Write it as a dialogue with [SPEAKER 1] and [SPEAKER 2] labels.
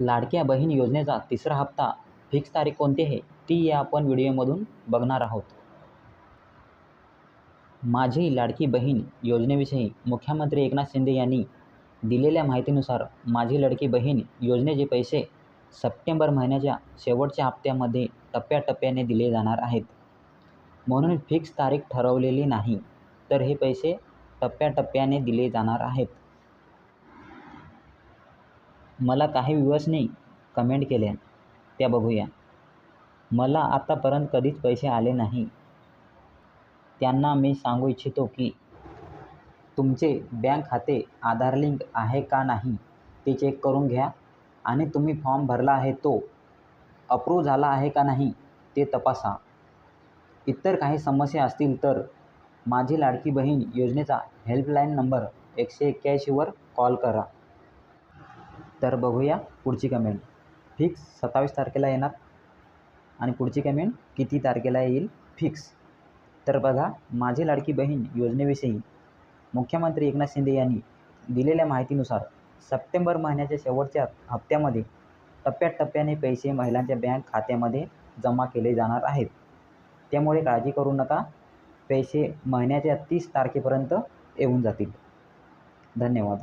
[SPEAKER 1] लाडक्या बहीण योजनेचा तिसरा हप्ता फिक्स तारीख कोणती आहे ती आपण व्हिडिओमधून बघणार आहोत. माझी लाडकी बहीण योजनेविषयी मुख्यमंत्री एकनाथ शिंदे यांनी दिलेल्या माहितीनुसार माझी लाडकी बहीण योजनेचे पैसे सप्टेंबर महिन्याच्या शेवटच्या हप्त्यामध्ये टप्प्याटप्प्याने दिले जाणार आहेत. म्हणून फिक्स तारीख ठरवलेली नाही, तर हे पैसे टप्प्याटप्प्याने दिले जाणार आहेत. मला काही व्ह्यूअर्सनी कमेंट केल्या, त्या बघूया. मला आतापर्यंत कधीच पैसे आले नाही. त्यांना मी सांगू इच्छितो की तुमचे बँक खाते आधार लिंक आहे का नाही ते चेक करून घ्या आणि तुम्ही फॉर्म भरला आहे तो अप्रूव्ह झाला आहे का नाही ते तपासा. इतर काही समस्या असतील तर माझी लाडकी बहीण योजनेचा हेल्पलाईन नंबर 181 वर कॉल करा. तर बघूया पुढची कमेंट. फिक्स 27 तारखेला येणार आणि पुढची कमेंट किती तारखेला येईल फिक्स. तर बघा, माझी लाडकी बहीण योजनेविषयी मुख्यमंत्री एकनाथ शिंदे यांनी दिलेल्या माहितीनुसार सप्टेंबर महिन्याच्या शेवटच्या हप्त्यामध्ये टप्प्याटप्प्याने पैसे महिलांच्या बँक खात्यामध्ये जमा केले जाणार आहेत. त्यामुळे काळजी करू नका, पैसे महिन्याच्या 30 तारखेपर्यंत येऊन जातील. धन्यवाद.